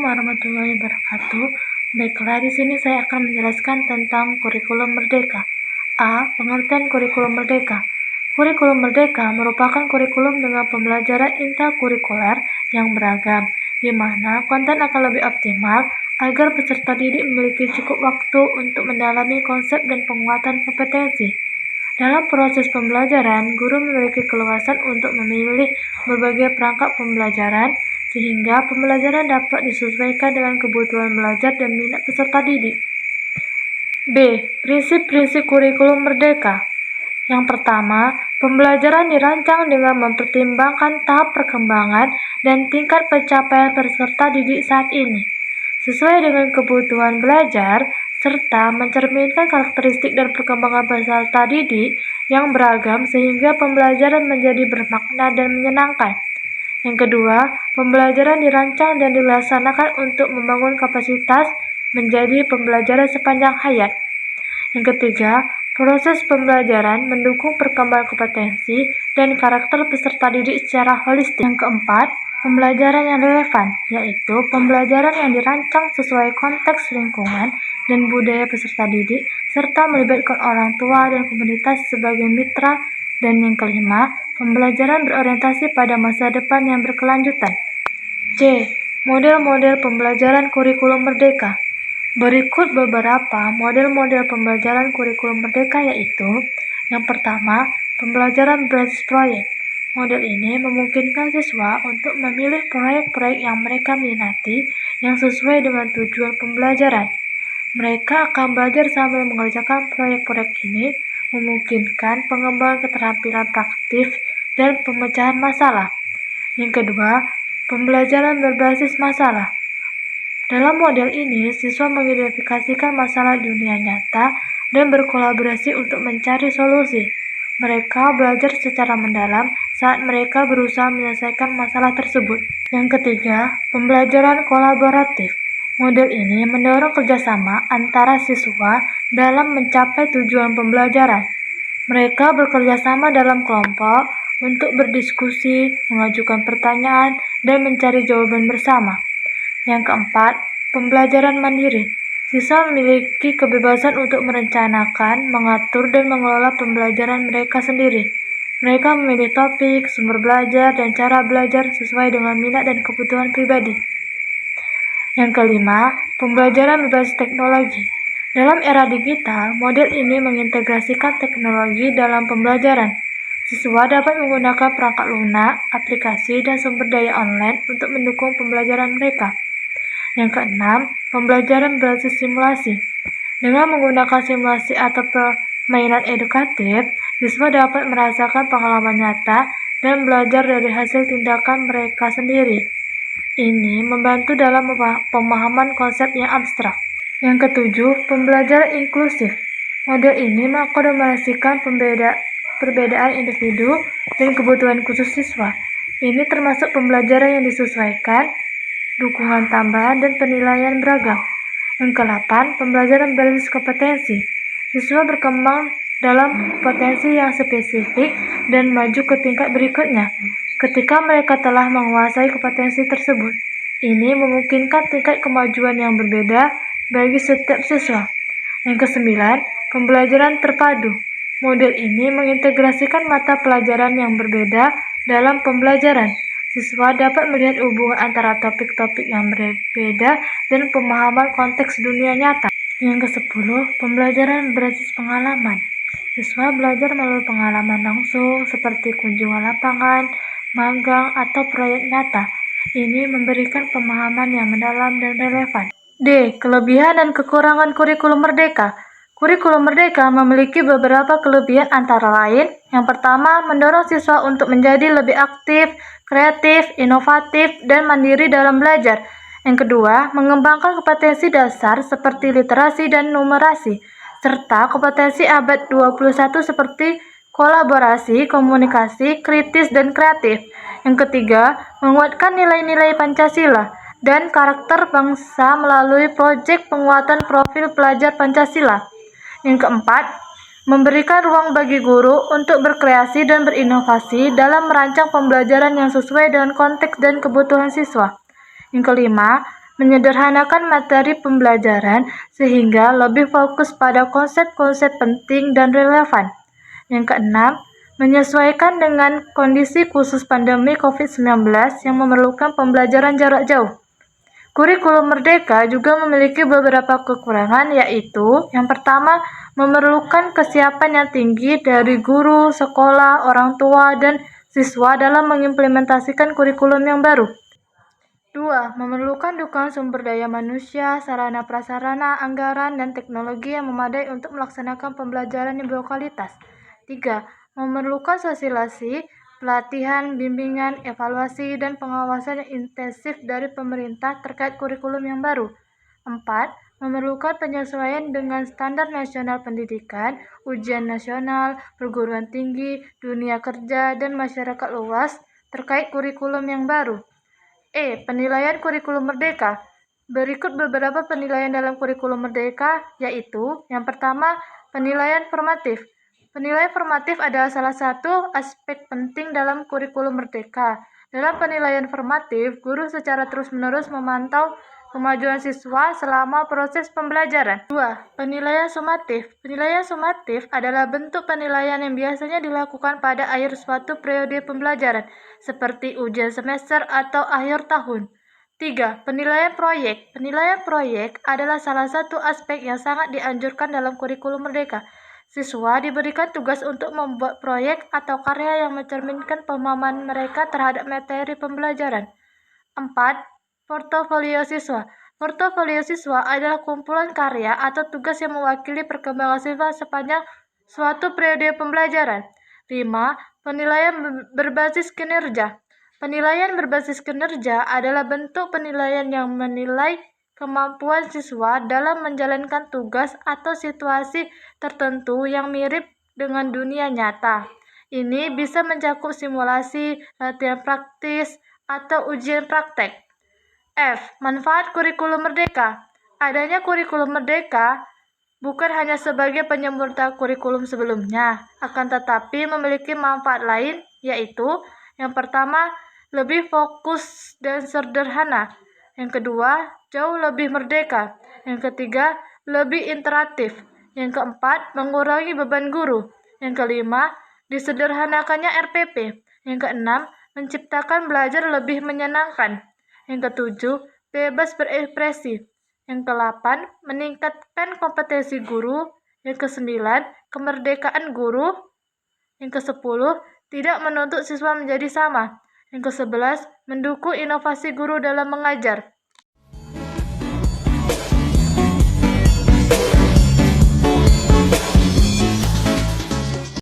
warahmatullahi wabarakatuh. Baiklah, di sini saya akan menjelaskan tentang kurikulum merdeka. A. Pengertian kurikulum merdeka. Kurikulum merdeka merupakan kurikulum dengan pembelajaran intrakurikuler yang beragam, di mana konten akan lebih optimal agar peserta didik memiliki cukup waktu untuk mendalami konsep dan penguatan kompetensi. Dalam proses pembelajaran, guru memiliki keluasan untuk memilih berbagai perangkat pembelajaran, sehingga pembelajaran dapat disesuaikan dengan kebutuhan belajar dan minat peserta didik. B. Prinsip-prinsip kurikulum merdeka. Yang pertama, pembelajaran dirancang dengan mempertimbangkan tahap perkembangan dan tingkat pencapaian peserta didik saat ini, sesuai dengan kebutuhan belajar, serta mencerminkan karakteristik dan perkembangan peserta didik yang beragam sehingga pembelajaran menjadi bermakna dan menyenangkan. Yang kedua, pembelajaran dirancang dan dilaksanakan untuk membangun kapasitas menjadi pembelajaran sepanjang hayat. Yang ketiga, proses pembelajaran mendukung perkembangan kompetensi dan karakter peserta didik secara holistik. Yang keempat, pembelajaran yang relevan, yaitu pembelajaran yang dirancang sesuai konteks lingkungan dan budaya peserta didik, serta melibatkan orang tua dan komunitas sebagai mitra. Dan yang kelima, pembelajaran berorientasi pada masa depan yang berkelanjutan. C. Model-model pembelajaran kurikulum merdeka. Berikut beberapa model-model pembelajaran kurikulum merdeka, yaitu yang pertama, pembelajaran berbasis proyek. Model ini memungkinkan siswa untuk memilih proyek-proyek yang mereka minati yang sesuai dengan tujuan pembelajaran. Mereka akan belajar sambil mengerjakan proyek-proyek ini, memungkinkan pengembangan keterampilan praktis dan pemecahan masalah. Yang kedua, pembelajaran berbasis masalah. Dalam model ini, siswa mengidentifikasikan masalah dunia nyata dan berkolaborasi untuk mencari solusi. Mereka belajar secara mendalam saat mereka berusaha menyelesaikan masalah tersebut. Yang ketiga, pembelajaran kolaboratif. Model ini mendorong kerjasama antara siswa dalam mencapai tujuan pembelajaran. Mereka bekerja sama dalam kelompok untuk berdiskusi, mengajukan pertanyaan, dan mencari jawaban bersama. Yang keempat, pembelajaran mandiri. Siswa memiliki kebebasan untuk merencanakan, mengatur, dan mengelola pembelajaran mereka sendiri. Mereka memilih topik, sumber belajar, dan cara belajar sesuai dengan minat dan kebutuhan pribadi. Yang kelima, pembelajaran berbasis teknologi. Dalam era digital, model ini mengintegrasikan teknologi dalam pembelajaran. Siswa dapat menggunakan perangkat lunak, aplikasi, dan sumber daya online untuk mendukung pembelajaran mereka. Yang keenam, pembelajaran berbasis simulasi. Dengan menggunakan simulasi atau permainan edukatif, siswa dapat merasakan pengalaman nyata dan belajar dari hasil tindakan mereka sendiri. Ini membantu dalam pemahaman konsep yang abstrak. Yang ketujuh, pembelajaran inklusif. Model ini mengakomodasikan perbedaan individu dan kebutuhan khusus siswa. Ini termasuk pembelajaran yang disesuaikan, dukungan tambahan, dan penilaian beragam. Yang ke-8, pembelajaran berbasis kompetensi. Siswa berkembang dalam potensi yang spesifik dan maju ke tingkat berikutnya ketika mereka telah menguasai kompetensi tersebut. Ini memungkinkan tingkat kemajuan yang berbeda bagi setiap siswa. Yang ke-9, pembelajaran terpadu. Model ini mengintegrasikan mata pelajaran yang berbeda dalam pembelajaran. Siswa dapat melihat hubungan antara topik-topik yang berbeda dan pemahaman konteks dunia nyata. Yang ke-10, pembelajaran berbasis pengalaman. Siswa belajar melalui pengalaman langsung seperti kunjungan lapangan, magang, atau proyek nyata. Ini memberikan pemahaman yang mendalam dan relevan. D. Kelebihan dan kekurangan kurikulum merdeka. Kurikulum merdeka memiliki beberapa kelebihan antara lain. Yang pertama, mendorong siswa untuk menjadi lebih aktif, kreatif, inovatif, dan mandiri dalam belajar. Yang kedua, mengembangkan kompetensi dasar seperti literasi dan numerasi, serta kompetensi abad 21 seperti kolaborasi, komunikasi, kritis, dan kreatif. Yang ketiga, menguatkan nilai-nilai Pancasila dan karakter bangsa melalui proyek penguatan profil pelajar Pancasila. Yang keempat, memberikan ruang bagi guru untuk berkreasi dan berinovasi dalam merancang pembelajaran yang sesuai dengan konteks dan kebutuhan siswa. Yang kelima, menyederhanakan materi pembelajaran sehingga lebih fokus pada konsep-konsep penting dan relevan. Yang keenam, menyesuaikan dengan kondisi khusus pandemi COVID-19 yang memerlukan pembelajaran jarak jauh. Kurikulum Merdeka juga memiliki beberapa kekurangan, yaitu yang pertama, memerlukan kesiapan yang tinggi dari guru, sekolah, orang tua, dan siswa dalam mengimplementasikan kurikulum yang baru. 2. Memerlukan dukungan sumber daya manusia, sarana prasarana, anggaran, dan teknologi yang memadai untuk melaksanakan pembelajaran yang berkualitas. 3. Memerlukan sosialisasi, pelatihan, bimbingan, evaluasi, dan pengawasan yang intensif dari pemerintah terkait kurikulum yang baru. 4. Memerlukan penyesuaian dengan standar nasional pendidikan, ujian nasional, perguruan tinggi, dunia kerja, dan masyarakat luas terkait kurikulum yang baru. Penilaian kurikulum Merdeka. Berikut beberapa penilaian dalam kurikulum Merdeka, yaitu yang pertama, penilaian formatif. Penilaian formatif adalah salah satu aspek penting dalam kurikulum Merdeka. Dalam penilaian formatif, guru secara terus-menerus memantau kemajuan siswa selama proses pembelajaran. 2. Penilaian sumatif. Penilaian sumatif adalah bentuk penilaian yang biasanya dilakukan pada akhir suatu periode pembelajaran, seperti ujian semester atau akhir tahun. 3. Penilaian proyek. Penilaian proyek adalah salah satu aspek yang sangat dianjurkan dalam kurikulum Merdeka. Siswa diberikan tugas untuk membuat proyek atau karya yang mencerminkan pemahaman mereka terhadap materi pembelajaran. 4. Portofolio siswa. Portofolio siswa adalah kumpulan karya atau tugas yang mewakili perkembangan siswa sepanjang suatu periode pembelajaran. 5. Penilaian berbasis kinerja. Penilaian berbasis kinerja adalah bentuk penilaian yang menilai kemampuan siswa dalam menjalankan tugas atau situasi tertentu yang mirip dengan dunia nyata. Ini bisa mencakup simulasi, latihan praktis, atau ujian praktek. Manfaat kurikulum Merdeka. Adanya kurikulum Merdeka bukan hanya sebagai penyempurna kurikulum sebelumnya, akan tetapi memiliki manfaat lain, yaitu yang pertama, lebih fokus dan sederhana. Yang kedua, jauh lebih merdeka. Yang ketiga, lebih interaktif. Yang keempat, mengurangi beban guru. Yang kelima, disederhanakannya RPP. Yang keenam, menciptakan belajar lebih menyenangkan. Yang ketujuh, bebas berekspresi. Yang kedelapan, meningkatkan kompetensi guru. Yang kesembilan, kemerdekaan guru. Yang kesepuluh, tidak menuntut siswa menjadi sama. Yang kesebelas, mendukung inovasi guru dalam mengajar.